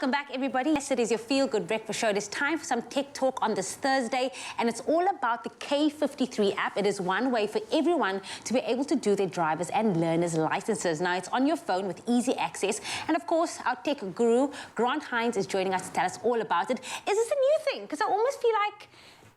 Welcome back, everybody. Yes, it is your feel-good breakfast show. It is time for some tech talk on this Thursday, and it's all about the K53 app. It is one way for everyone to be able to do their driver's and learner's licenses. Now, it's on your phone with easy access, and of course, our tech guru, Grant Hines, is joining us to tell us all about it. Is this a new thing? Because I almost feel like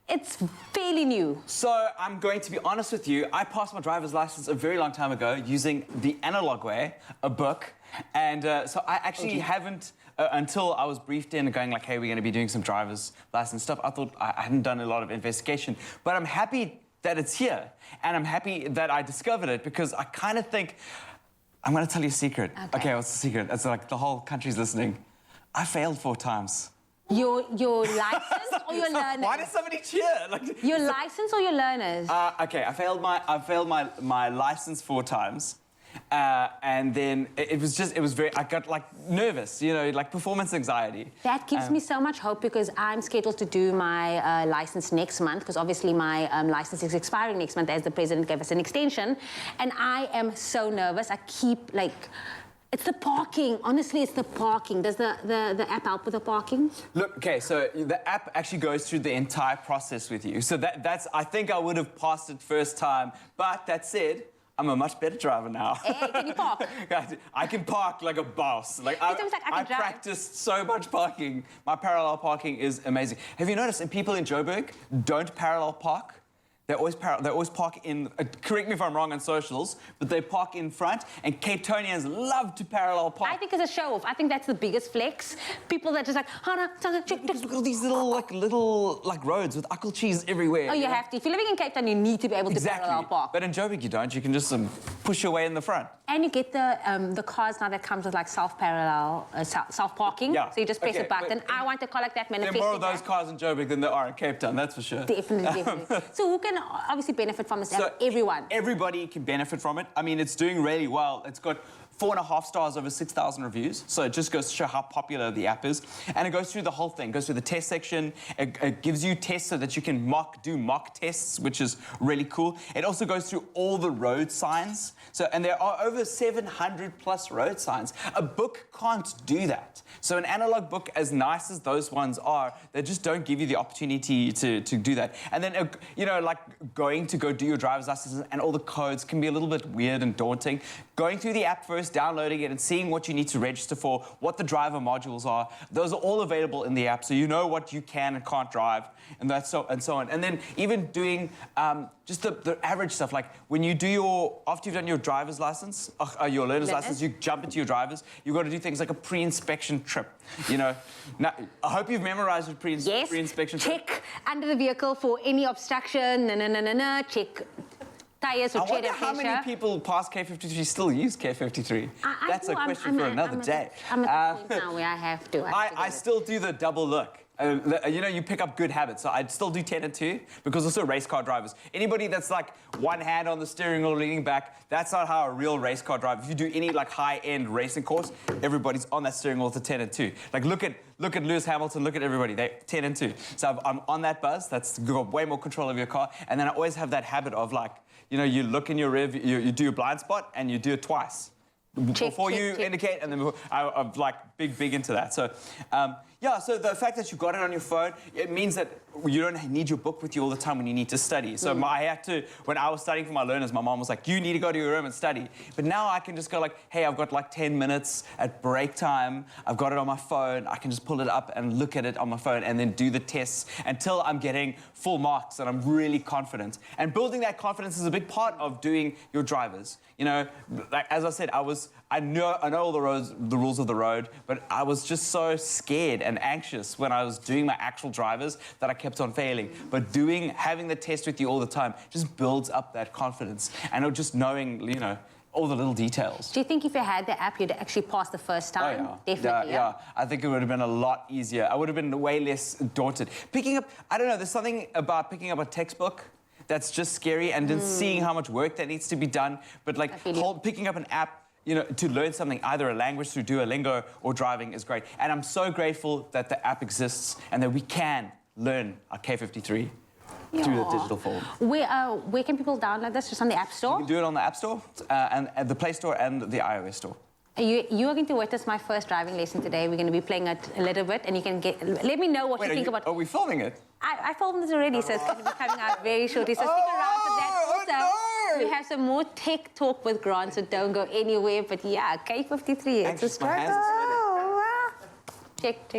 it's fairly new. So I'm going to be honest with you. I passed my driver's license a very long time ago using the analog way, a book. And so I actually haven't, until I was briefed in going like, hey, we're going to be doing some driver's license stuff. I thought I hadn't done a lot of investigation. But I'm happy that it's here. And I'm happy that I discovered it because I kind of think, I'm going to tell you a secret. Okay, what's the secret? It's like the whole country's listening. I failed 4 times. Your license or your learners? Why did somebody cheer? Like, your license or your learners? Okay, I failed my license 4 times. And then it was very, I got like nervous, you know, like performance anxiety. That gives me so much hope because I'm scheduled to do my license next month because obviously my license is expiring next month as the president gave us an extension. And I am so nervous. I keep like, it's the parking. Honestly, it's the parking. Does the app help with the parking? Look, okay, so the app actually goes through the entire process with you. So that's, I think I would have passed it first time. But that said, I'm a much better driver now. Hey, can you park? I can park like a boss. Like I practiced so much parking. My parallel parking is amazing. Have you noticed that people in Joburg don't parallel park? They always park in, correct me if I'm wrong on socials, but they park in front, and Cape Townians love to parallel park. I think it's a show-off. I think that's the biggest flex. People that just like, look at these little roads with akkel cheese everywhere. Oh, you have to. If you're living in Cape Town, you need to be able to parallel park. But in Joburg, you don't. You can just push your way in the front. And you get the cars now that comes with like self-parallel, self-parking. Yeah. So you just press a button. I want a car like that manifesting. There are more of those cars in Joburg than there are in Cape Town, that's for sure. Definitely. So who can obviously benefit from this app? Everyone. Everybody can benefit from it. I mean, it's doing really well. It's got 4.5 stars over 6,000 reviews. So it just goes to show how popular the app is. And it goes through the whole thing. It goes through the test section. It gives you tests so that you can do mock tests, which is really cool. It also goes through all the road signs. And there are over 700 plus road signs. A book can't do that. So an analog book, as nice as those ones are, they just don't give you the opportunity to do that. And then, you know, like going to go do your driver's license and all the codes can be a little bit weird and daunting. Going through the app first, downloading it and seeing what you need to register for, what the driver modules are, those are all available in the app, so you know what you can and can't drive, and so on. And then even doing just the average stuff, like when you do after you've done your driver's license, your learner's license, you jump into your driver's, you've got to do things like a pre-inspection trip, you know. Now, I hope you've memorized what pre-inspection trip. Check under the vehicle for any obstruction, check tires or tread pressure. How many people past K53 still use K53? That's a question for another day. I'm at the point now where I have to. I still do the double look. You know, you pick up good habits. So I'd still do 10 and 2 because also race car drivers. Anybody that's like one hand on the steering wheel leaning back, that's not how a real race car driver. If you do any like high-end racing course, everybody's on that steering wheel to 10 and 2. Like look at Lewis Hamilton, look at everybody. They 10 and 2. So I'm on that buzz. That's got way more control of your car. And then I always have that habit of like, you know, you look in your rear, you do a blind spot and you do it twice. Before you indicate, and then I'm like big into that. So, yeah, so the fact that you got it on your phone, it means that you don't need your book with you all the time when you need to study. So I had to, when I was studying for my learners, my mom was like, you need to go to your room and study. But now I can just go like, hey, I've got like 10 minutes at break time. I've got it on my phone. I can just pull it up and look at it on my phone and then do the tests until I'm getting full marks and I'm really confident. And building that confidence is a big part of doing your drivers. You know, like as I said, I know all the rules of the road, but I was just so scared and anxious when I was doing my actual drivers that I kept on failing. But having the test with you all the time just builds up that confidence and just knowing, you know, all the little details. Do you think if you had the app, you'd actually pass the first time? Oh, yeah. Definitely, yeah. I think it would have been a lot easier. I would have been way less daunted. Picking up, I don't know, there's something about picking up a textbook that's just scary and then seeing how much work that needs to be done. But like picking up an app, you know, to learn something, either a language through Duolingo or driving is great. And I'm so grateful that the app exists and that we can learn our K53 through the digital form. Where can people download this? Just on the App Store? You can do it on the App Store, and the Play Store and the iOS Store. You are going to witness my first driving lesson today. We're going to be playing it a little bit, and you can let me know what you think about. Are we filming it? I filmed this already, so it's going to be coming out very shortly. So stick around for that. Also, we have some more tech talk with Grant, so don't go anywhere. But yeah, K53, it's a struggle. Check.